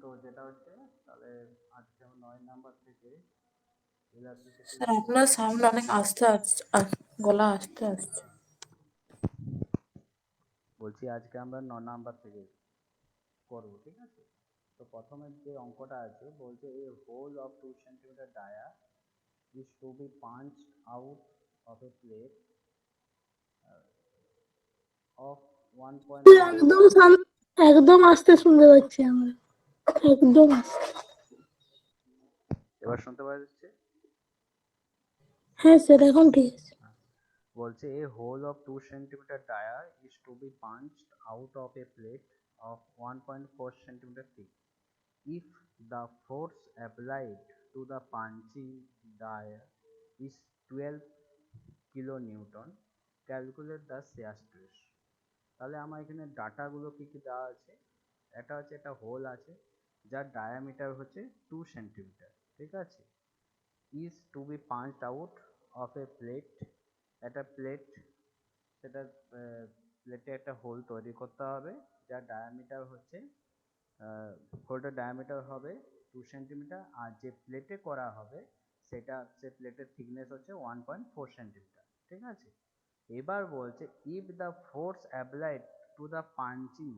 তো যেটা হচ্ছে তাহলে আজকে 9 নাম্বার থেকে ইলেকট্রিসিটি স্যার আপনার সাউন্ড অনেক আস্তে আসছে, গলা আস্তে আসছে। বলছি আজকে আমরা 9 নাম্বার থেকে করব, ঠিক আছে? তো প্রথমে যে অঙ্কটা আছে বলছে a hole of 2 centimetre dia is to be punched out of a plate of 1.4. একদম আস্তে শুনতে পাচ্ছি আমরা, একদম আস্তে। এবার শুনতে পাওয়া যাচ্ছে? হ্যাঁ স্যার, এখন ঠিক আছে। বলছে a hole of 2 centimeter dia is to be punched out of a plate of 1.4 centimeter thick. If the force applied to the punching dia is 12 kilonewton, calculate the shear stress. তাহলে আমার এখানে ডাটাগুলো কি কি দেওয়া আছে? এটা হচ্ছে একটা হোল আছে যার ডায়ামিটার হচ্ছে 2 সেন্টিমিটার, ঠিক আছে? Is to be punched out of a plate, একটা প্লেট, সেটা প্লেটে একটা হোল তৈরি করতে হবে যার ডায়ামিটার হচ্ছে হোলটার ডায়ামিটার হবে 2 সেন্টিমিটার, আর যে প্লেটে করা হবে সেটা সে প্লেটের থিকনেস হচ্ছে 1.4 সেন্টিমিটার, ঠিক আছে? এবার বলছে if the force applied to the punching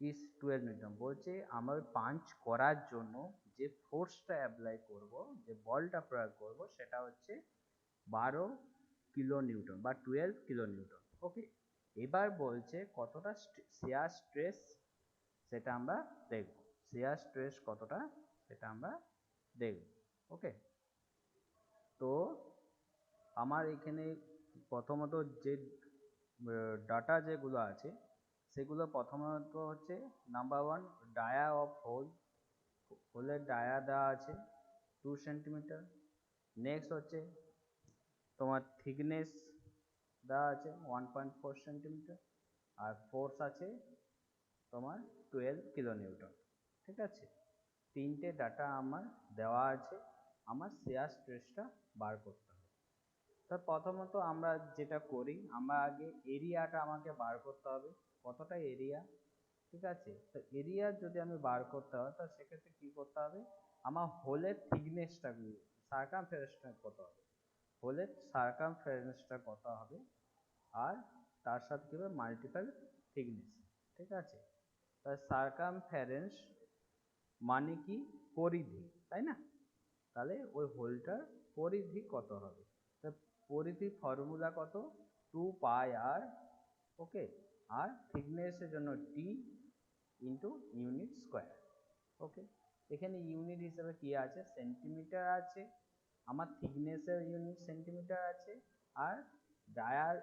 is 12 Newton, বলছে আমার পাঞ্চ করার জন্য যে ফোর্সটা অ্যাপ্লাই করব, যে বলটা প্রয়োগ করব, সেটা হচ্ছে 12 কিলো নিউটন বা 12 কিলো নিউটন। ওকে, এবার বলছে কতটা শিয়ার স্ট্রেস সেটা আমরা দেখব, শিয়ার স্ট্রেস কতটা সেটা আমরা দেখব। ওকে, তো আমার এখানে প্রথমত যে ডাটা যেগুলো আছে সেগুলো প্রথমত হচ্ছে নাম্বার 1 ডায়া অফ হোল, হোলের ডায়া দেওয়া আছে 2 সেন্টিমিটার। নেক্সট হচ্ছে তোমার থিকনেস দেওয়া আছে 1.4 সেন্টিমিটার, আর ফোর্স আছে তোমার 12 কিলো নিউটন, ঠিক আছে? তিনটে ডাটা আমার দেওয়া আছে, আমার শিয়ার স্ট্রেসটা বার করতে হবে। তো প্রথমত আমরা যেটা করি, আমরা আগে এরিয়াটা আমাকে বার করতে হবে, কতটা এরিয়া, ঠিক আছে? তো এরিয়া যদি আমি বার করতে হয় তো সেক্ষেত্রে কী করতে হবে, আমার হোলের থিকনেসটা সার্কামফারেন্সটা কত হবে, হোলের সার্কামফারেন্সটা কত হবে, আর তার সাথে কী হবে মাল্টিপল থিকনেস, ঠিক আছে? তার সার্কামফারেন্স মানে কি পরিধি, তাই না? তাহলে ওই হোলটার পরিধি কত হবে, পরিধি ফর্মুলা কত, 2πr, ওকে, আর থিকনেসের জন্য টি ইন্টু ইউনিট স্কোয়ার। ওকে, এখানে ইউনিট হিসেবে কি আছে, সেন্টিমিটার আছে, আমার থিকনেসের ইউনিট সেন্টিমিটার আছে, আর ডায়ার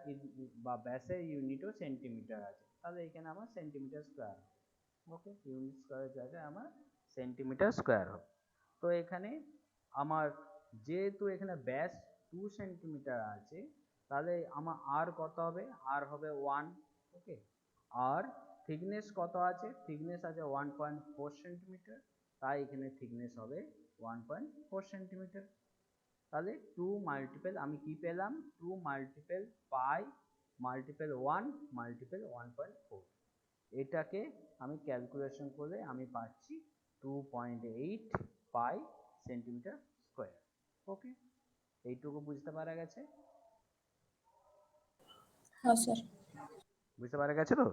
বা ব্যাসের ইউনিটও সেন্টিমিটার আছে, তাহলে এখানে আমার সেন্টিমিটার স্কোয়ার। ওকে, ইউনিট স্কোয়ারের জায়গায় আমার সেন্টিমিটার স্কোয়ার হবে। তো এখানে আমার যেহেতু এখানে ব্যাস 2 সেন্টিমিটার আছে, তাহলে আমার আর কত হবে, আর হবে 1। ওকে, আর থিকনেস কত আছে, থিকনেস আছে 1.4 সেন্টিমিটার, তাই এখানে থিকনেস হবে 1.4 সেন্টিমিটার। তাহলে 2 মাল্টিপল আমি কি পেলাম, 2 মাল্টিপল পাই মাল্টিপল 1 মাল্টিপল 1.4, এটাকে আমি ক্যালকুলেশন করলে আমি পাচ্ছি 2.8 পাই সেন্টিমিটার স্কোয়ার। ওকে, এইটুকু বুঝতে পারা গেছে? হ্যাঁ স্যার। বুঝতে পারা গেছে তো?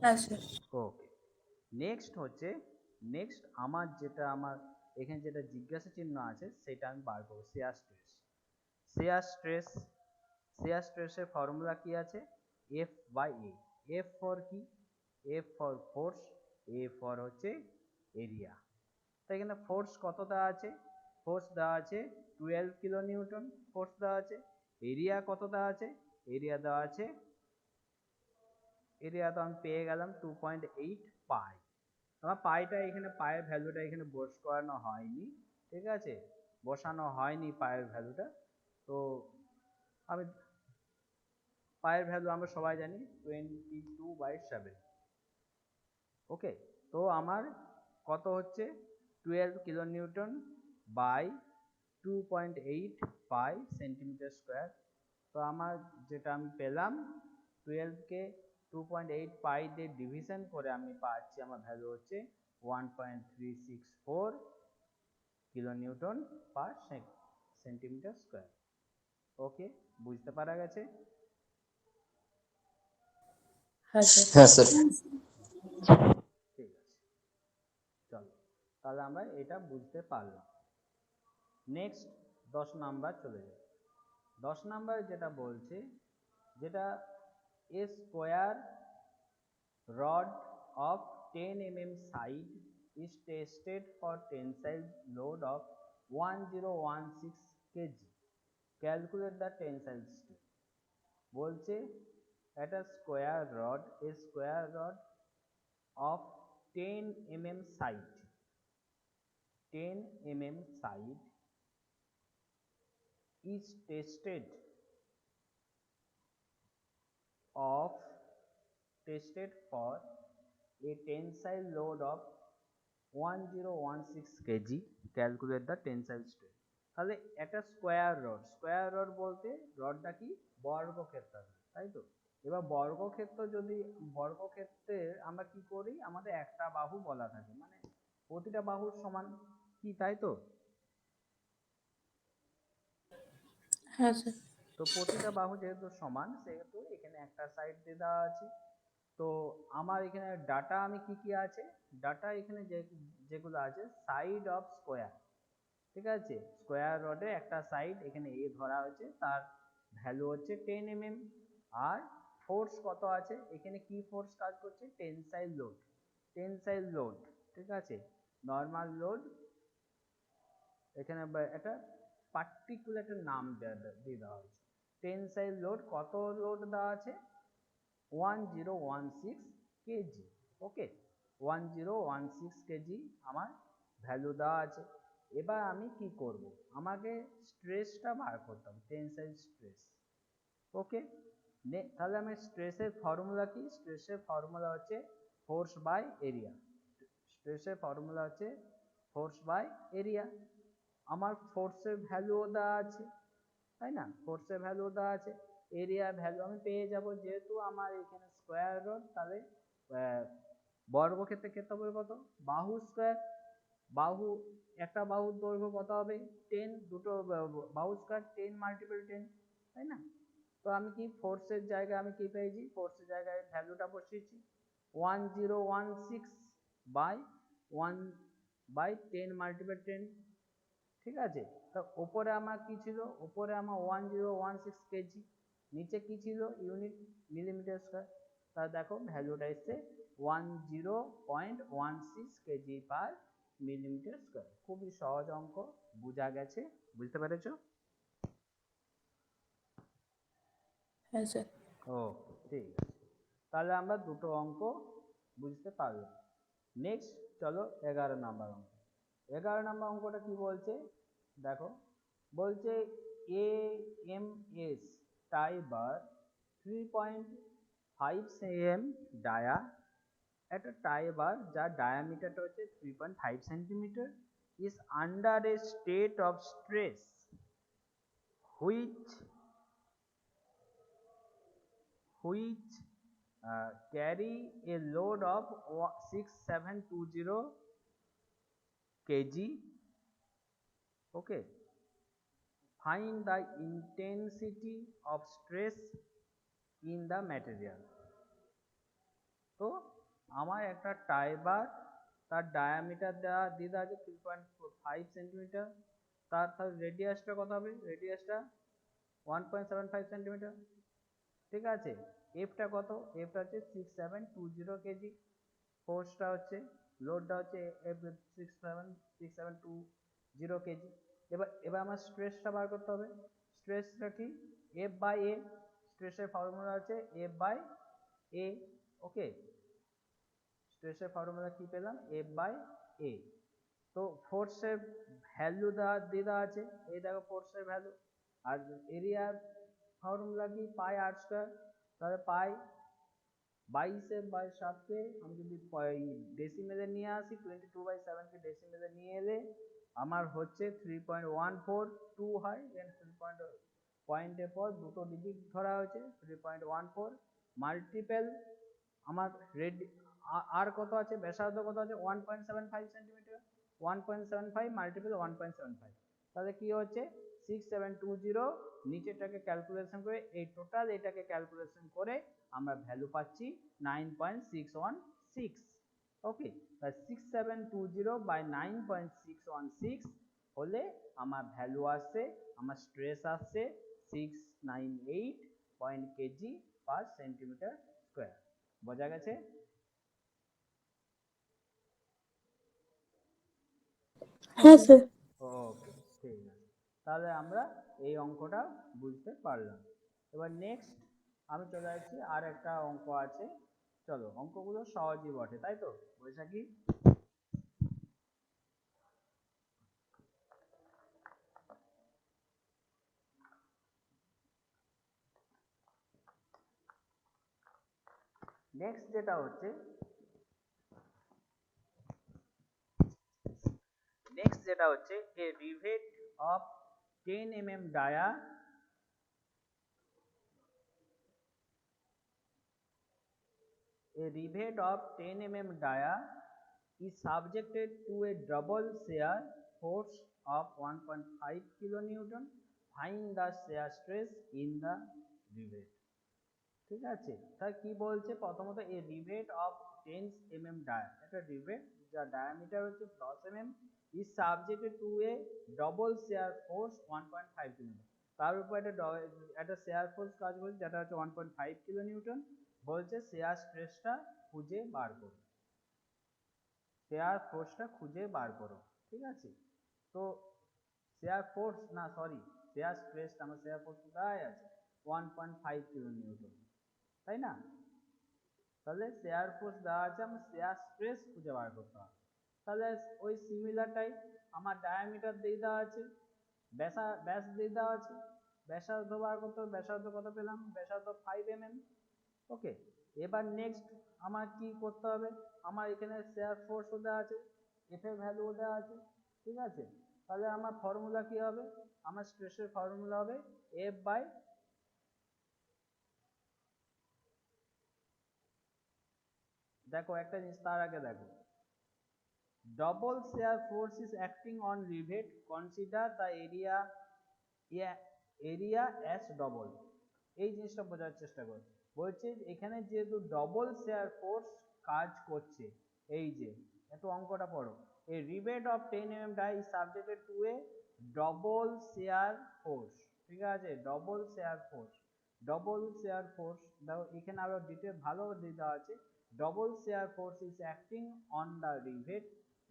হ্যাঁ স্যার। ওকে, নেক্সট হচ্ছে, নেক্সট আমার এখানে যেটা জিজ্ঞাসা চিহ্ন আছে সেটা আমি বার করবো, শিয়ার স্ট্রেস। শিয়ার স্ট্রেস, শিয়ার স্ট্রেসের ফর্মুলা কি আছে, F by A. F for কি, F for force, A for হচ্ছে এরিয়া। তো এখানে ফোর্স কত দেওয়া আছে, ফোর্স দেওয়া আছে 12 কিলো নিউটন, ফোর্স দেওয়া আছে। এরিয়া কত দেওয়া আছে, এরিয়া দেওয়া আছে, এরিয়া তো আমি পেয়ে গেলাম 2.8 পাই। আমার পাইটা এখানে, পায়ের ভ্যালুটা এখানে বসানো হয়নি, ঠিক আছে, বসানো হয়নি পায়ের ভ্যালুটা। তো আমি পায়ের ভ্যালু আমরা সবাই জানি 22/7। ওকে, তো আমার কত হচ্ছে 12 kilo newton by 2.8 pi centimetre square. তো আমার যেটা আমি পেলাম 12কে 2.8 পাই দিয়ে ডিভিশন করে আমি পাচ্ছি আমার ভ্যালু হচ্ছে 1.364 কিলোনিউটন পার সেন্টিমিটার স্কোয়ার। ওকে, বুঝতে পারা গেছে? হ্যাঁ স্যার। হ্যাঁ স্যার। ঠিক আছে, চলো তাহলে আমরা এটা বুঝতে পারলাম। নেক্সট 10 নাম্বার চলে যাই। 10 নাম্বার যেটা বলছে, যেটা a square rod of 10 mm side is tested for tensile load of 1016 kg. Calculate the tensile strength. বলছে একটা square rod of 10 mm side, 10 mm side is tested for a tensile load of 1016 kg. Calculate the tensile strength. তাহলে একটা square rod বলতে রডটা কি বর্গক্ষেত্র, তাই তো? এবার বর্গক্ষেত্রে আমরা কি করি, আমাদের একটা বাহু বলা থাকে, মানে প্রতিটা বাহুর সমান কি, তাই তো? হ্যাঁ স্যার। তো প্রতিটা বাহু যেহেতু সমান সেহেতু এখানে একটা সাইড দিয়ে দেওয়া আছে। তো আমার এখানে ডাটা আমি কি আছে, ডাটা এখানে যেগুলো আছে সাইড অফ স্কোয়ার, ঠিক আছে? স্কোয়ার রডে একটা সাইড এখানে এ ধরা হয়েছে, তার ভ্যালু হচ্ছে 10 mm। আর ফোর্স কত আছে এখানে, কি ফোর্স কাজ করছে, টেনসাইল লোড, ঠিক আছে? নর্মাল লোড এখানে একটা পার্টিকুলার একটা নাম দিয়ে দেওয়া হয়েছে। টেনসাইল লোড কত লোড দেওয়া আছে, 1016 কেজি। ওকে, 1016 কেজি আমার ভ্যালু দেওয়া আছে। এবার আমি কি করব, আমাকে স্ট্রেসটা বার করতে হবে, টেনসাইল স্ট্রেস। ওকে, তাহলে আমি স্ট্রেসের ফর্মুলা কি, স্ট্রেসের ফর্মুলা হচ্ছে ফোর্স বাই এরিয়া। স্ট্রেসের ফর্মুলা হচ্ছে ফোর্স বাই এরিয়া। আমার ফোর্সের ভ্যালুও দেওয়া আছে, তাই না? ফোর্সের ভ্যালু দেওয়া আছে, এরিয়া ভ্যালু আমি পেয়ে যাব। যেহেতু আমার এখানে স্কোয়ার রড, তাহলে বর্গক্ষেত্রে ক্ষেত্র হবে কত, বাহু স্কোয়ার, বাহু একটা বাহুর দৈর্ঘ্য কত হবে 10, দুটো বাহু স্কোয়ার 10 মাল্টিপল 10, তাই না? তো আমি কি ফোর্সের জায়গায় আমি কি পেয়েছি, ফোর্সের জায়গায় ভ্যালুটা বসিয়েছি 1016 বাই 10 মাল্টিপল 10, ঠিক আছে? তো উপরে আমার কি ছিল, উপরে আমার 1016 কেজি, নিচে কি ছিল ইউনিট মিলিমিটার স্কোয়ার। তা দেখো ভ্যালুটা এসছে 10.16 কেজি পার মিলিমিটার স্কোয়ার। খুবই সহজ অঙ্ক, বোঝা গেছে, বুঝতে পেরেছো? হ্যাঁ স্যার। ও ঠিক আছে, তাহলে আমরা দুটো অঙ্ক বুঝতে পারলাম। নেক্সট চলো 11 নাম্বার অঙ্ক। 11 নাম্বার অঙ্কটা কি বলছে দেখো, বলছে AMS টাই বার 3.5 cm ডায়া, একটা টাই বার যার ডায়ামিটারটা হচ্ছে 3.5 centimetre, is under a state of stress which carry a load of 6720 kg. Okay, find the intensity of stress in the material. তো আমার একটা টাই বার, তার ডায়ামিটার দিয়ে দেওয়া আছে 3.5 সেন্টিমিটার, তার রেডিয়াসটা কত হবে, রেডিয়াসটা 1.75 সেন্টিমিটার, ঠিক আছে? এফটা কত, এফটা হচ্ছে 6720 কেজি, ফোর্সটা হচ্ছে, লোডটা হচ্ছে 6720 কেজি। এবার আমার স্ট্রেসটা বার করতে হবে। স্ট্রেসটা কি, এফ বাই এ, স্ট্রেসের ফর্মুলা হচ্ছে এফ বাই এ। ওকে, স্ট্রেসের ফর্মুলা কি পেলাম, এফ বাই এ। তো ফোর্সের ভ্যালু দিয়ে দেওয়া আছে, এই দেখো ফোর্সের ভ্যালু। আর এরিয়ার ফর্মুলা কি, পাই আর স্কোয়ার। তাহলে পাই 22/7কে আমি যদি ডেসিমেলে নিয়ে আসি, 22/7কে ডেসিমেলে নিয়ে এলে আমার হচ্ছে 3.142 হয়। দেন পয়েন্টের পর দুটো ডিজিট ধরা হয়েছে 3.14, মাল্টিপল আমার রেডি আর কত আছে, ব্যাসার্ধ কত আছে 1.75 সেন্টিমিটার, 1.75 মাল্টিপল 1.75, তাহলে কি হচ্ছে 6720। নিচেটাকে ক্যালকুলেশন করে এই টোটাল এটাকে ক্যালকুলেশন করে আমরা ভ্যালু পাচ্ছি 9.616। ওকে, তাহলে 6720 বাই 9.616 হলে আমার ভ্যালু আসছে, আমার স্ট্রেস আসছে 698 কেজি পার সেন্টিমিটার স্কোয়ার। বোঝা গেছে? হ্যাঁ স্যার। ওকে, ঠিক আছে, তাহলে আমরা এই অঙ্কটা বুঝতে পারলাম। এবার নেক্সট আমি চলে যাচ্ছি, আর একটা অঙ্ক আছে, চলো অঙ্কগুলো সহজই বটে, তাই তো বৈশাখী? নেক্সট যেটা হচ্ছে a rivet of 10 mm dia is subjected to a double shear force of 1.5 kilonewton. Find the shear stress in the rivet. ঠিক আছে, তাই কি বলছে প্রথমত a rivet of 10 mm dia, এটা rivet যার ডায়ামিটার হচ্ছে 10 mm, is subjected to a double shear force 1.5 kilonewton, তার উপর একটা shear force কাজ করছে যেটা হচ্ছে 1.5 kilonewton। বলছে shear স্ট্রেসটা খুঁজে বার করো, শেয়ার ফোর্সটা খুঁজে বার করো। ঠিক আছে, তো শেয়ার ফোর্স না সরি শেয়ার স্ট্রেস, আমার শেয়ার ফোর্স কোথায় আছে 1.5 কিলোনিউটন, তাই না? তাহলে শেয়ার ফোর্স দেওয়া আছে, আমার শেয়ার স্ট্রেস খুঁজে বার করতে হবে। তাহলে ওই সিমিলারটাই আমার ডায়ামিটার দিয়ে দেওয়া আছে, ব্যাস দিয়ে দেওয়া আছে, ব্যাসার্ধ বার করতে হবে। ব্যাসার্ধ কত পেলাম, ব্যাসার্ধ 5 mm। ওকে, এবার নেক্সট আমার কি করতে হবে, আমার এখানে শেয়ার ফোর্সও দেওয়া আছে, এফ এর ভ্যালুও দেওয়া আছে। ঠিক আছে, তাহলে আমার ফর্মুলা কি হবে, আমার স্ট্রেসের ফর্মুলা হবে এফ বাই, দেখো একটা জিনিস তার আগে দেখো, double shear force is acting on rivet, consider the area as double। এই জিনিসটা বোঝার চেষ্টা করো, বলছে এখানে যেহেতু ডবল শেয়ার ফোর্স কাজ করছে, এই যে একটু অঙ্কটা পড়ো, a rivet of 10 mm die is subjected to a double shear force। ঠিক আছে, ডবল শেয়ার ফোর্স, দেখো এখানে আরো ডিটেল ভালো দিয়ে দেওয়া আছে, double shear force is acting on the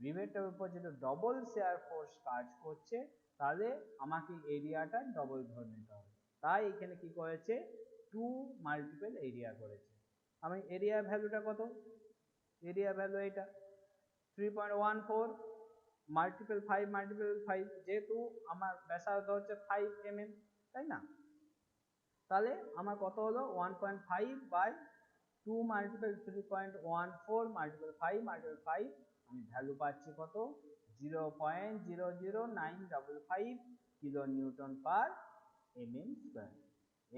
রিভেটের উপর যেটা ডবল শেয়ার ফোর্স কাজ করছে, তাহলে আমাকে এরিয়াটা ডবল ধরে নিতে হবে। তাই এখানে কি করেছে, 2 মাল্টিপল এরিয়া করেছে। আমি এরিয়া ভ্যালুটা কত, এরিয়া ভ্যালু এটা 3.14 মাল্টিপল 5 যেহেতু আমার ব্যাসার্ধ হচ্ছে 5 mm, তাই না? তাহলে আমার কত হলো 1.5 বাই 2 মাল্টিপল 3.14 মাল্টিপল 5 মাল্টিপল 5, আমি ভ্যালু পাচ্ছি কত 0.00955 কিলো নিউটন পার mm স্কয়ার।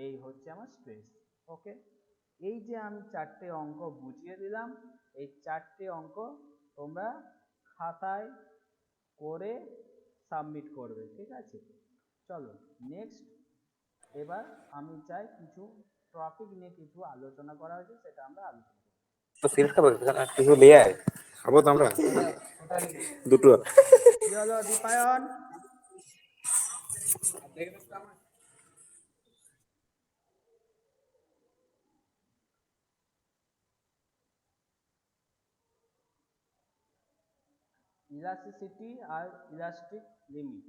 এই হচ্ছে আমার স্ট্রেস। ওকে, এই যে আমি চারটে অঙ্ক বুঝিয়ে দিলাম, এই চারটে অঙ্ক তোমরা খাতায় করে সাবমিট করবে। ঠিক আছে, চলো নেক্সট, এবার আমি চাই কিছু টপিক নিয়ে কিছু আলোচনা করা হয়েছে, সেটা আমরা আলোচনা করব। তো সিলেক্ট খাবো কিছু নিয়ে আয়, খাবো তো আমরা দুটো। কি হলো দীপায়ন? ইলাস্টিসিটি আর ইলাস্টিক লিমিট,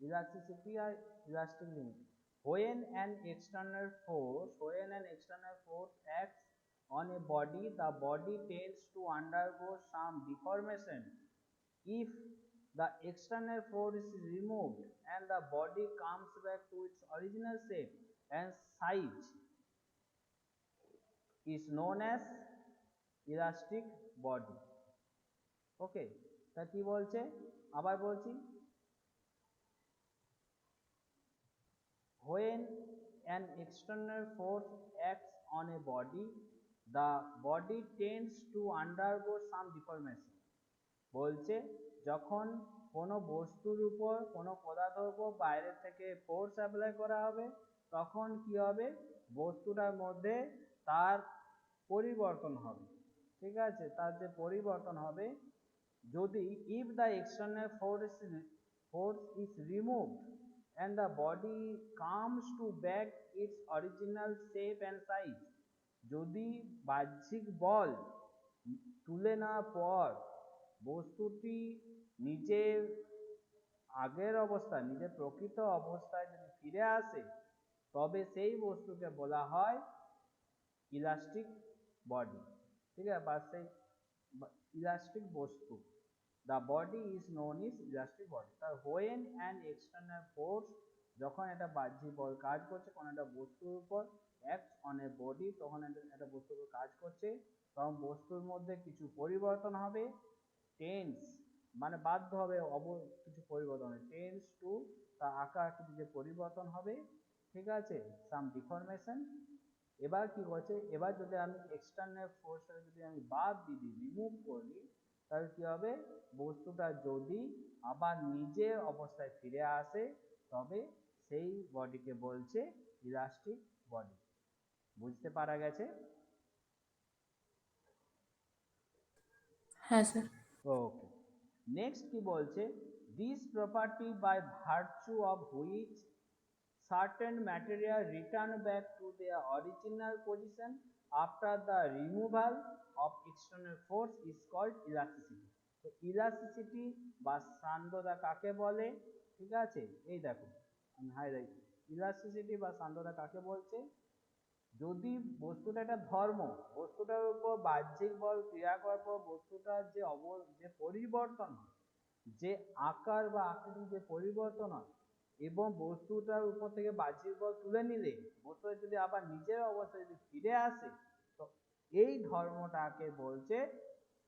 ইলাস্টিসিটি আর elastic limit. When an external force acts on a body, the body tends to undergo some deformation. If the external force is removed and the body comes back to its original shape and size, is known as elastic body. ওকে, তা কি বলছে, আবার বলছি, when an external force acts on a body, the body tends to undergo some deformation. বলছে যখন কোনো বস্তুর উপর কোনো পদার্থের উপর বাইরে থেকে ফোর্স অ্যাপ্লাই করা হবে তখন কি হবে বস্তুটার মধ্যে তার পরিবর্তন হবে ঠিক আছে তার যে পরিবর্তন হবে যদি if the external force is removed and the body comes to back its original shape and size যদি বাহ্যিক বল তুলে নেওয়ার পর বস্তুটি নিজের আগের অবস্থায় নিজের প্রকৃত অবস্থায় যদি ফিরে আসে তবে সেই বস্তুকে বলা হয় ইলাস্টিক বডি ঠিক আছে বা সেই ইলাস্টিক বস্তু the body is known as elastic body তার when an external force যখন একটা বাহ্যিক বল কাজ করছে কোনো একটা বস্তুর উপর acts on a body তখন একটা বস্তুর উপর কাজ করছে তখন বস্তুর মধ্যে কিছু পরিবর্তন হবে টেন্স মানে বাধ্য হবে কিছু পরিবর্তন হবে টেন্স টু তার আকার আকৃতিতে পরিবর্তন হবে ঠিক আছে সাম ডিফরমেশন এবার কি করছে এবার যদি আমি এক্সটার্নাল ফোর্সটাকে যদি আমি বাদ দিই রিমুভ করি তাহলে কি হবে বস্তুটা যদি আবার নিজের অবস্থায় ফিরে আসে তবে সেই বডিকে বলছে ইলাস্টিক বডি বুঝতে পারা গেছে হ্যাঁ স্যার ওকে নেক্সট কি বলছে this property by virtue of which certain material return back to their original position after the removal of external force is called elasticity তো elasticity বা সান্দ্রতা কাকে বলে ঠিক আছে এই দেখো আমি হাইলাইট elasticity বা সান্দ্রতা কাকে বলছে যদি বস্তুটা একটা ধর্ম বস্তুটার উপর বাহ্যিক বল ক্রিয়া করার পর বস্তুটার যে পরিবর্তন হয় যে আকার বা আকৃতির যে পরিবর্তন হয় এবং বস্তুটার উপর থেকে বাহ্যিক বল তুলে নিলে বস্তুটা যদি আবার নিজের অবস্থায় যদি ফিরে আসে তো এই ধর্মটাকে বলছে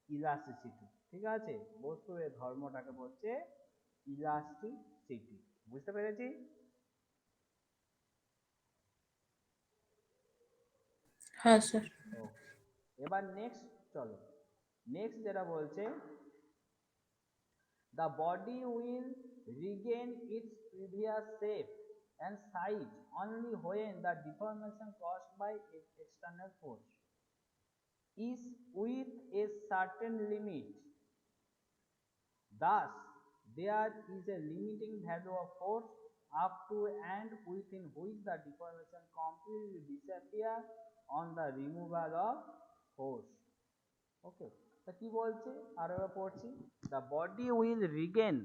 ইলাস্টিসিটি ঠিক আছে বস্তুর এই ধর্মটাকে বলছে ইলাস্টিসিটি বুঝতে পেরেছি হ্যাঁ স্যার এবার নেক্সট চলো নেক্সট যেটা বলছে the body will regain its previous shape and size only when the deformation caused by external force is with a certain limit. Thus, there is a limiting value of force up to and within which the deformation completely disappear on the removal of force. Okay. তা কি বলছে আরো পড়ছি the body will regain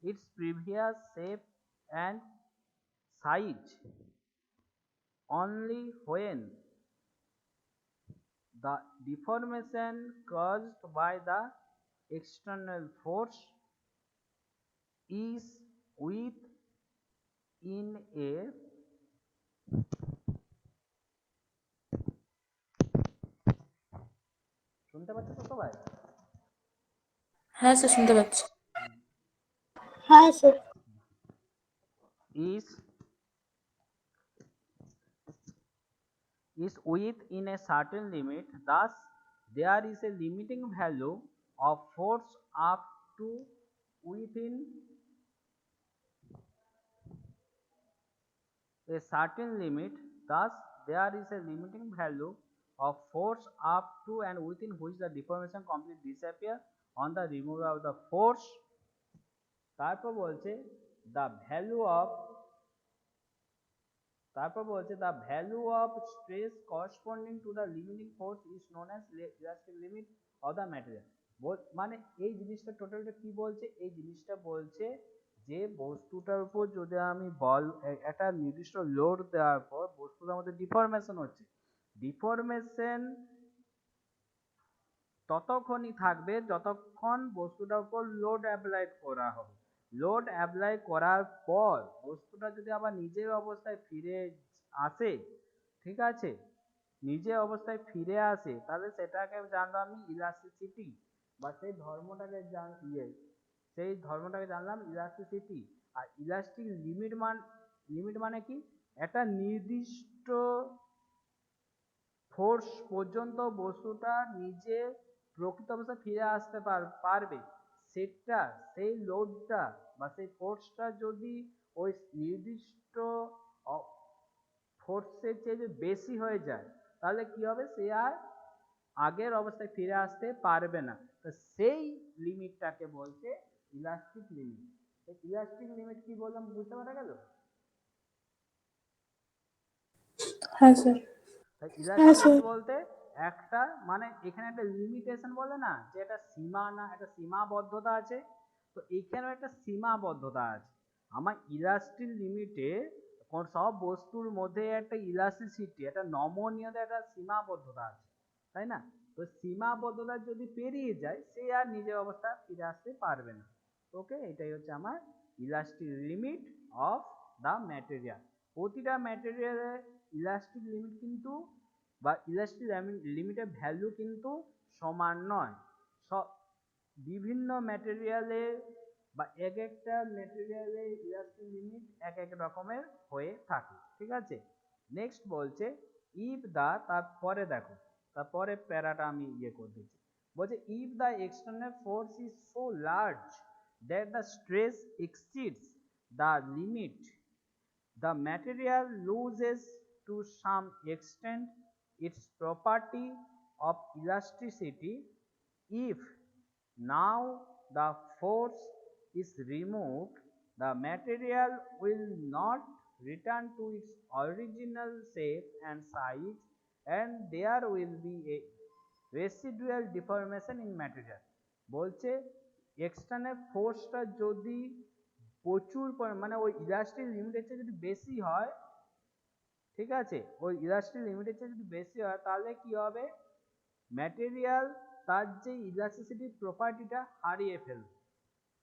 its previous shape and size only when the deformation caused by the external force is within a শুনতে পাচ্ছ তো সবাই হ্যাঁ স্যার শুনতে পাচ্ছি হ্যাঁ sir is within a certain limit thus there is a limiting value of force up to within a certain limit thus there is a limiting value of force up to and within which the deformation completely disappear on the removal of the force তারপর বলছে the value of the value of stress corresponding to the limiting force is known as elastic limit of the material মানে এই জিনিসটা টোটালটা কি বলছে এই জিনিসটা বলছে যে বস্তুটার উপর যদি আমি বল একটা নির্দিষ্ট লোড দেওয়ার পর বস্তুটার মধ্যে ডিফরমেশন হচ্ছে ডিফরমেশন ততক্ষণই থাকবে যতক্ষণ বস্তুটার উপর লোড অ্যাপ্লাই করা হবে লোড অ্যাপ্লাই করার পর বস্তুটা যদি আবার নিজের অবস্থায় ফিরে আসে ঠিক আছে নিজের অবস্থায় ফিরে আসে তাহলে সেটাকে জানলাম আমি ইলাস্টিসিটি বা সেই ধর্মটাকে জানলাম ইলাস্টিসিটি আর ইলাস্টিক লিমিট মানে কি একটা নির্দিষ্ট ফোর্স পর্যন্ত বস্তুটা নিজে প্রকৃত অবস্থায় ফিরে আসতে পারবে, সেটা সেই লোডটা বা সেই ফোর্সটা যদি ওই নির্দিষ্ট ফোর্সের চেয়ে যে বেশি হয়ে যায়, তাহলে কি হবে, সে আর আগের অবস্থায় ফিরে আসতে পারবে না। তো সেই লিমিটটাকে বলছে ইলাস্টিক লিমিট। ইলাস্টিক লিমিট কি বললাম বুঝতে পারা গেল? হ্যাঁ স্যার। ইলাস্টিক লিমিট বলতে একটা মানে এখানে একটা লিমিটেশন বলে না, যে একটা সীমা না, একটা সীমাবদ্ধতা আছে, তো এইখানেও একটা সীমাবদ্ধতা আছে। আমার ইলাস্টিক লিমিটে সব বস্তুর মধ্যে একটা ইলাস্টিসিটি, একটা নমনীয়তা, একটা সীমাবদ্ধতা আছে, তাই না? তো সীমাবদ্ধতা যদি পেরিয়ে যায়, সে আর নিজের অবস্থা ফিরে আসতে পারবে না। ওকে, এটাই হচ্ছে আমার elastic limit of the material. প্রতিটা ম্যাটেরিয়ালের ইলাস্টিক লিমিট কিন্তু বা ইলাস্টিক লিমিটের ভ্যালু কিন্তু সমান নয়। সব বিভিন্ন ম্যাটেরিয়ালে বা এক একটা ম্যাটেরিয়ালে ইলাস্টিক লিমিট এক এক রকমের হয়ে থাকে, ঠিক আছে? নেক্সট বলছে ইফ দা, তারপরে দেখো, তারপরে প্যারাটা আমি করে দিচ্ছি। বলছে if the external force is so large that the stress exceeds the limit, the material loses to some extent its property of elasticity. If now the force is removed, the material will not return to its original shape and size, and there will be a residual deformation in material. বলছে external ফোর্সটা যদি প্রচুর মানে ওই elastic লিমিটের চেয়ে যদি বেশি হয়, ঠিক আছে, ওই ইলাস্টিক লিমিটের চেয়ে যদি বেশি হয়, তাহলে কি হবে, ম্যাটেরিয়াল তার যে ইলাস্টিসিটি প্রপার্টিটা হারিয়ে ফেলবে।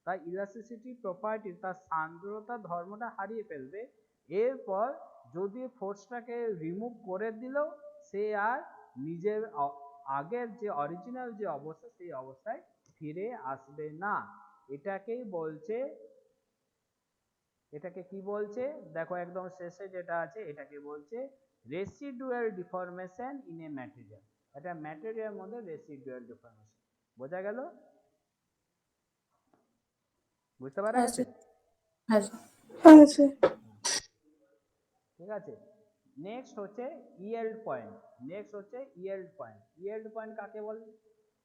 তার ইলাস্টিসিটি প্রপার্টি, তার সান্দ্রতা ধর্মটা হারিয়ে ফেলবে। এরপর যদি ফোর্সটাকে রিমুভ করে দিলেও সে আর নিজের আগের যে অরিজিনাল যে অবস্থা, সেই অবস্থায় ফিরে আসবে না। এটাকেই বলছে, এটাকে কি বলছে দেখো, একদম শেষে যেটা আছে এটাকে বলছে residual deformation in a material. এটা ম্যাটেরিয়ালের মধ্যে রেসিডুয়াল ডিফরমেশন। বোঝা গেল? বুঝতে পারা গেছে? ঠিক আছে। নেক্সট হচ্ছে ইয়েল্ড পয়েন্ট। নেক্সট হচ্ছে ইয়েল্ড পয়েন্ট। ইয়েল্ড পয়েন্ট কাকে বলে?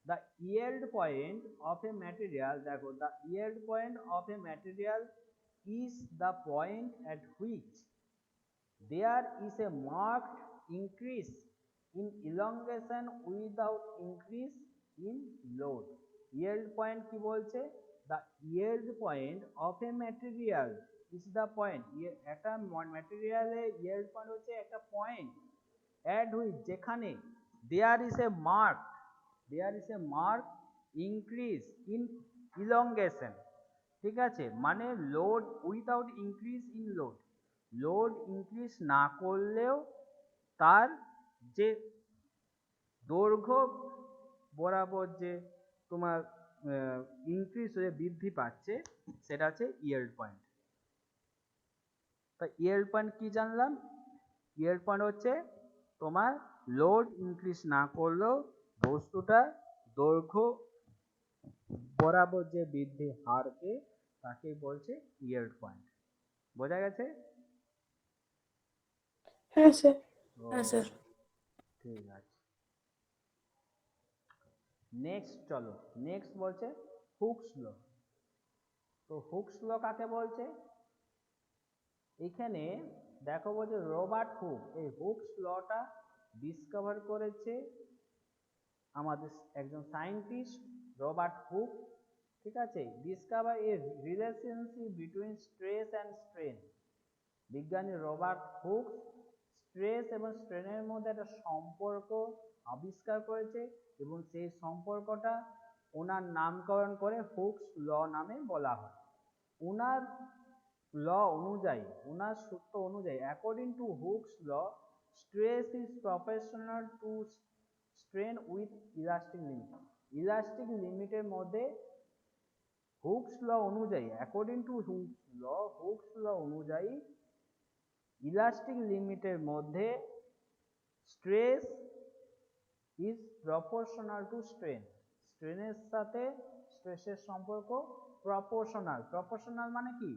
The yield point of a material, দেখো, the yield point of a material is the point at which there is a marked increase in elongation without increase in load. Yield point কি বলছে? The yield point of a material is the point, একটা ম্যাটেরিয়ালে yield point হচ্ছে একটা point at which, যেখানে there is a marked increase in elongation, ঠিক আছে, মানে load without increase in load, load increase না করলেও তার যে দৈর্ঘ্য বরাবর যে তোমার ইনক্রিজ হয়ে বৃদ্ধি পাচ্ছে, সেটা হচ্ছে ইয়েল্ড পয়েন্ট। তা ইয়েল্ড পয়েন্ট কি জানলাম? ইয়েল্ড পয়েন্ট হচ্ছে তোমার লোড ইনক্রিজ না করলেও বস্তুটা দৈর্ঘ্য বরাবর যে বৃদ্ধি হারকে, তাকে বলছে ইয়েল্ড পয়েন্ট। বোঝা গেছে? হ্যাঁ স্যার। হ্যাঁ স্যার। ঠিক আছে। নেক্সট চলো, নেক্সট বলছে হুকস ল। তো হুকস ল কাকে বলছে? এখানে দেখো, বলছে রবার্ট হুক, এই হুকস লটা ডিসকভার করেছে আমাদের একজন সায়েন্টিস্ট রবার্ট হুক, ঠিক আছে। Discover A relationship between stress and strain. বিজ্ঞানী রবার্ট হুক স্ট্রেস এবং স্ট্রেনের মধ্যে একটা সম্পর্ক আবিষ্কার করেছে, এবং সেই সম্পর্কটা ওনার নামকরণ করে হুকস ল নামে বলা হয়। ওনার ল অনুযায়ী, ওনার সূত্র অনুযায়ী, according to Hooke's law, stress is proportional to strain with elastic limit. Elastic লিমিটের মধ্যে হুকস ল অনুযায়ী, অ্যাকর্ডিং টু হুকস ল অনুযায়ী ইলাস্টিক লিমিটের মধ্যে stress is proportional to strain, স্ট্রেনের সাথে স্ট্রেসের সম্পর্ক প্রপোর্শনাল। প্রপোর্শনাল মানে কি?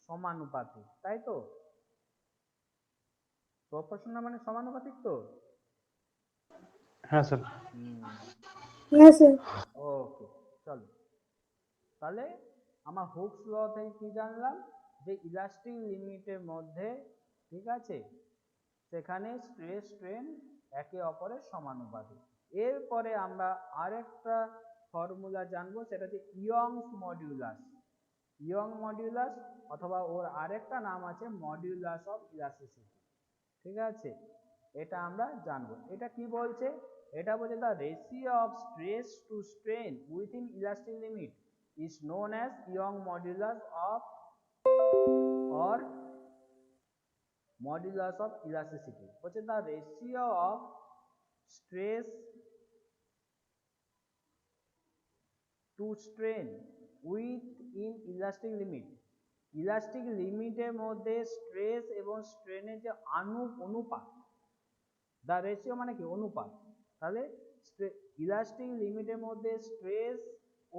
সমানুপাতিক, তাই তো? প্রপোর্শনাল মানে সমানুপাতিক তো? হ্যাঁ স্যার। হ্যাঁ স্যার। ওকে, চলো তাহলে আমার হুকস ল থেকে কি জানলাম, যে ইলাস্টিক লিমিটের মধ্যে, ঠিক আছে, সেখানে স্ট্রেস স্ট্রেন একে অপরের সমানুপাতিক। এরপরে আমরা আরেকটা ফর্মুলা জানবো, সেটা হচ্ছে ইয়ংস মডিউলাস। ইয়ং মডিউলাস অথবা ওর আরেকটা নাম আছে মডিউলাস অফ ইলাস্টিসিটি, ঠিক আছে, এটা আমরা জানবো। এটা কি বলছে? এটা বলছে the ratio of stress to strain within elastic limit is known as Young modulus of or modulus of elasticity. What is the ratio of stress to strain within elastic limit? Elastic লিমিটের মধ্যে stress এবং স্ট্রেনের যে অনুপাত, দা ratio মানে কি? অনুপাত। তাহলে elastic লিমিটের মধ্যে স্ট্রেস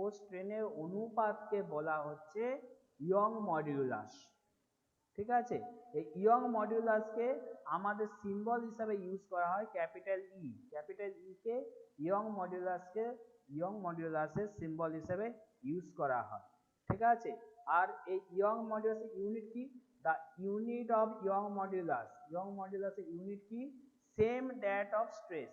ও স্ট্রেনের অনুপাতকে বলা হচ্ছে ইয়ং মডিউলাস, ঠিক আছে। এই ইয়ং মডিউলাসকে আমাদের সিম্বল হিসাবে ইউজ করা হয় ক্যাপিটাল ই। ক্যাপিটাল ই কে ইয়ং মডিউলাসের সিম্বল হিসাবে ইউজ করা হয়, ঠিক আছে। আর এই ইয়ং মডিউলাসের ইউনিট কি? The unit of Young modulus, Young মডিউলাসের ইউনিট কি? Same that of stress.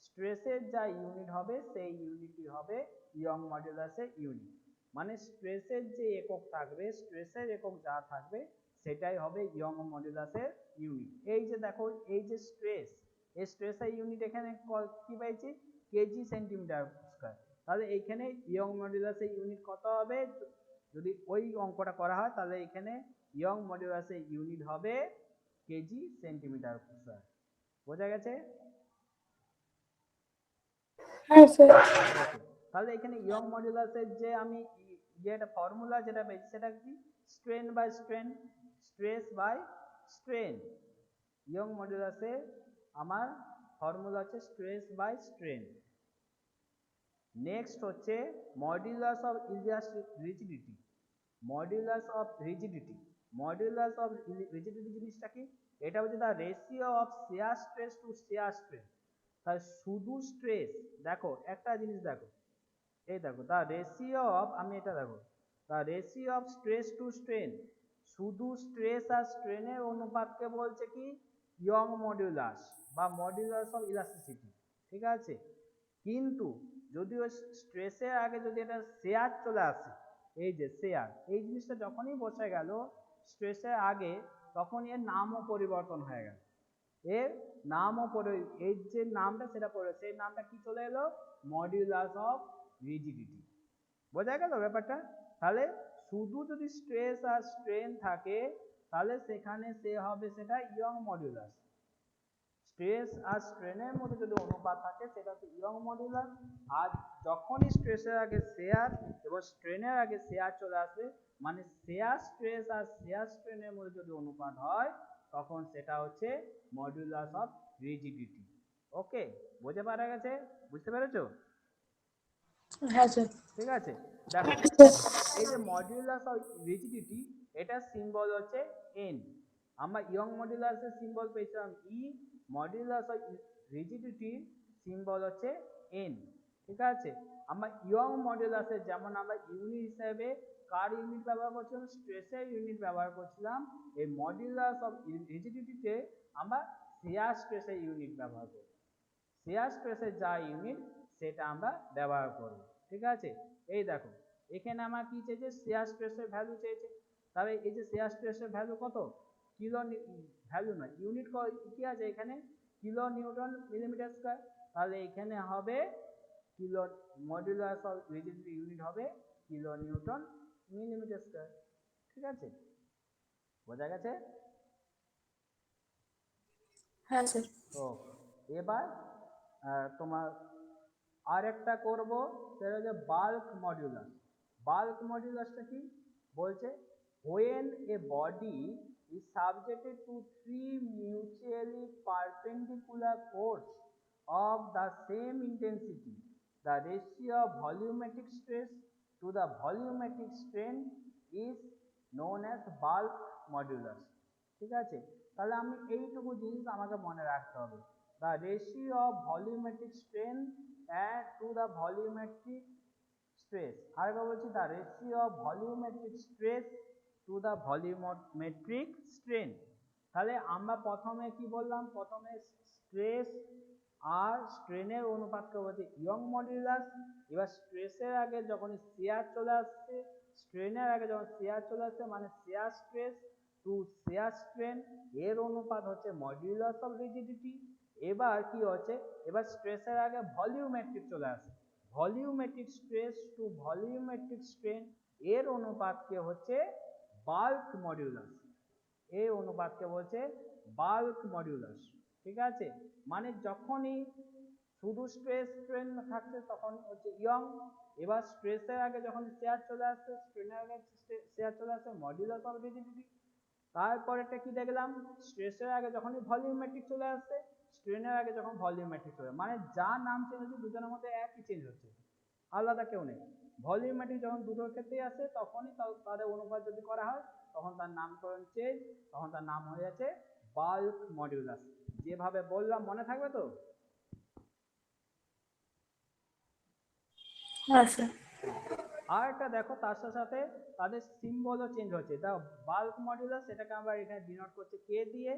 স্ট্রেসের যা ইউনিট হবে সেই ইউনিটই হবে ইয়ং মডিউলাসের ইউনিট। মানে স্ট্রেসের যে একক থাকবে, স্ট্রেসের একক যা থাকবে সেটাই হবে ইয়ং মডিউলাসের ইউনিট। এই যে দেখো, এই যে স্ট্রেস, এই স্ট্রেসের ইউনিট এখানে কি পাইছি? KG centimetre square. তাহলে এইখানে ইয়ং মডিউলাসের ইউনিট কত হবে? যদি ওই অঙ্কটা করা হয় তাহলে এখানে ইয়ং মডিউলাসের ইউনিট হবে কেজি সেন্টিমিটার স্কয়ার। বোঝা গেছে? হ্যাঁ স্যার। ওকে, তাহলে এখানে ইয়ং মডিউলাসের যে আমি যেটা ফর্মুলা যেটা পেয়েছি সেটা কি? Strain by strain, stress by strain. Young মডিউলাসে আমার ফর্মুলা হচ্ছে স্ট্রেস বাই স্ট্রেন। নেক্সট হচ্ছে modulus of rigidity. Modulus of rigidity, modulus of rigidity জিনিসটা কি? এটা হচ্ছে the ratio of shear stress to shear strain. তাহলে শুধু স্ট্রেস, দেখো একটা জিনিস দেখো, এই দেখো দ্য রেশিও অফ, আমি এটা দেখো, the ratio of stress to strain, শুধু স্ট্রেস আর স্ট্রেনের অনুপাতকে বলছে কি? ইয়ং মডিউলাস বা মডিউলাস অফ ইলাস্টিসিটি, ঠিক আছে। কিন্তু যদি ওই স্ট্রেসের আগে যদি এটা শেয়ার চলে আসে, এই যে শেয়ার, এই জিনিসটা যখনই বসে গেল স্ট্রেসের আগে, তখন এর নামও পরিবর্তন হয়ে গেল। এর নামও এই যে নামটা সেটা পড়ে, সেই নামটা কি চলে এলো? Modulus of rigidity. বোঝা গেল ব্যাপারটা? তাহলে শুধু যদি স্ট্রেস আর স্ট্রেন থাকে তাহলে সেখানে সে হবে সেটা ইয়ং মডিউলাস। স্ট্রেস আর স্ট্রেনের মধ্যে যদি অনুপাত থাকে সেটা হচ্ছে ইয়ং মডিউলাস। আর যখনই স্ট্রেসের আগে শেয়ার এবং স্ট্রেনের আগে শেয়ার চলে আসবে, মানে শেয়ার স্ট্রেস আর শেয়ার স্ট্রেনের মধ্যে যদি অনুপাত হয় তখন সেটা হচ্ছে মডিউলাস অফ রিজিডিটি। ওকে, বুঝতে পারা গেছে? বুঝতে পেরেছো? হ্যাঁ স্যার। ঠিক আছে, দেখো এই যে মডিউলাস অফ রিজিডিটি, এটা সিম্বল হচ্ছে এন। আমরা ইয়ং মডিউলাসের সিম্বল পেয়েছিলাম ই, মডিউলাস অফ রিজিডিটি সিম্বল হচ্ছে এন, ঠিক আছে। আমরা ইয়ং মডিউলাসের যেমন আমরা ইউনিট হিসেবে কার ইউনিট ব্যবহার করছিলাম? স্ট্রেসের ইউনিট ব্যবহার করছিলাম। এই মডিউলাস অফ রিজিডিটিতে আমরা শিয়ার স্ট্রেসের ইউনিট ব্যবহার করব। শিয়ার স্ট্রেসের যা ইউনিট সেটা আমরা ব্যবহার করব, ঠিক আছে। এই দেখো এখানে আমার কি চেয়েছে? শিয়ার স্ট্রেসের ভ্যালু চেয়েছে। তাহলে এই যে শিয়ার স্ট্রেসের ভ্যালু কত? কিলো, ভ্যালু না, ইউনিট কি আছে এখানে? Kilo Newton millimetre square. তাহলে এখানে হবে kilo, modulus of rigidity unit হবে কিলো নিউটন মিলিমিটার স্কয়ার, ঠিক আছে। বোঝা গেছে? হ্যাঁ স্যার। তো এবার তোমার আরেকটা করব, সেটা হচ্ছে বাল্ক মডিউলাস। বাল্ক মডিউলাসটা কি বলছে? when a body is subjected to three mutually perpendicular force of the same intensity, the ratio of volumetric stress to the volumetric strain is known as bulk modulus. ঠিক আছে, তাহলে আমি এইটুকু জিনিস আমাকে মনে রাখতে হবে, the ratio of volumetric strain to the volumetric stress. আরেকবার বলছি, the ratio of volumetric stress to the volumetric strain. তাহলে আমরা প্রথমে কি বললাম, প্রথমে স্ট্রেস আর স্ট্রেনের অনুপাতকে বলছে ইয়ং মডুলাস। এবার স্ট্রেসের আগে যখন শিয়ার চলে আসছে, স্ট্রেনের আগে যখন শিয়ার চলে আসছে মানে শিয়ার স্ট্রেস টু শিয়ার স্ট্রেন, এর অনুপাত হচ্ছে মডুলাস অফ রিজিডিটি। এবার কি হচ্ছে, এবার স্ট্রেসের আগে ভলিউমেট্রিক চলে আসে, volumetric stress to volumetric strain, এর অনুপাতকে হচ্ছে বাল্ক মডুলাস, এই অনুপাতকে বলছে বাল্ক মডুলাস। ঠিক আছে, মানে যখনই শুধু স্ট্রেস স্ট্রেন থাকছে তখন হচ্ছে ইয়ং, এবার স্ট্রেসের আগে যখন শেয়ার চলে আসছে, স্ট্রেনের আগে শেয়ার চলে আসছে মডুলাস অফ রিজিডিটি। তারপরেটা কি দেখলাম, স্ট্রেসের আগে যখনই ভলিউমেট্রিক চলে আসছে, স্ট্রেনের আগে যখন ভলিউমেট্রিক চলে, মানে যা নাম চেঞ্জ হচ্ছে দুজনের মধ্যে একই চেঞ্জ হচ্ছে, আলাদা কেউ নেই। ভলিউমেট্রিক যখন দুটোর ক্ষেত্রেই আসে তখনই তাদের অনুপাত যদি করা হয় তখন তার নামকরণ চেঞ্জ, তখন তার নাম হয়ে যাচ্ছে বাল্ক মডুলাস। যেভাবে বললাম মনে থাকবে তো? হ্যাঁ স্যার। আর একটা দেখো, তার সাথে সাথে তাদের সিম্বলও চেঞ্জ হচ্ছে। তা বাল্ক মডুলাস এটাকে আমরা এখানে ডিনোট করছি কে দিয়ে,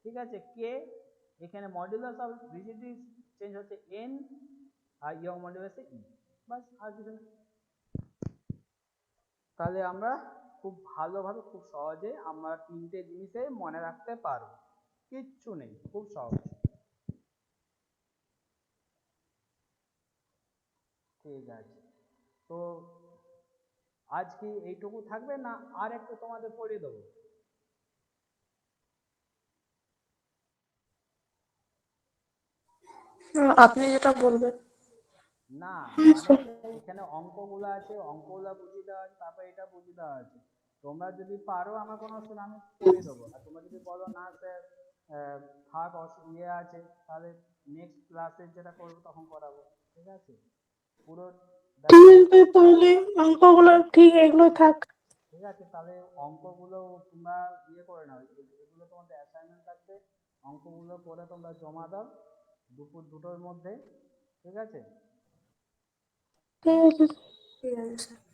ঠিক আছে, কে। এখানে মডুলাস অফ রিজিডিটি চেঞ্জ হচ্ছে এন, আর ইয়ং মডুলাসে ই, বাস, আর কিছু না। তাহলে আমরা খুব ভালোভাবে খুব সহজে আমরা তিনটে জিনিসে মনে রাখতে পারবো, কিচ্ছু নেই, খুব সহজ। ঠিক আছে, তো আজ কি এইটুকু থাকবে না আর একটু তোমাদের পড়িয়ে দেবো? আপনি যেটা বলবেন। না মানে এখানে অঙ্কগুলো আছে, অঙ্কগুলো বুঝিয়ে দেওয়া আছে, তারপরে এটা বুঝিয়ে দেওয়া আছে। তোমরা যদি পারো আমার কোনো অসুবিধা, আমি পড়িয়ে দেবো। আর তোমরা যদি বলো না স্যার থাক ইয়ে আছে, তাহলে নেক্সট ক্লাসে যেটা করবো তখন করাবো। ঠিক আছে, পুরো ঠিক আছে, তাহলে অঙ্কগুলো ঠিক এগুলো থাক। ঠিক আছে, তাহলে অঙ্কগুলো তোমরা ইয়ে করে নাও, এগুলো তোমাদের অ্যাসাইনমেন্ট থাকবে, অঙ্কগুলো করে তোমরা জমা দাও দুপুর 2টোর মধ্যে। ঠিক আছে। ঠিক আছে। ঠিক আছে স্যার।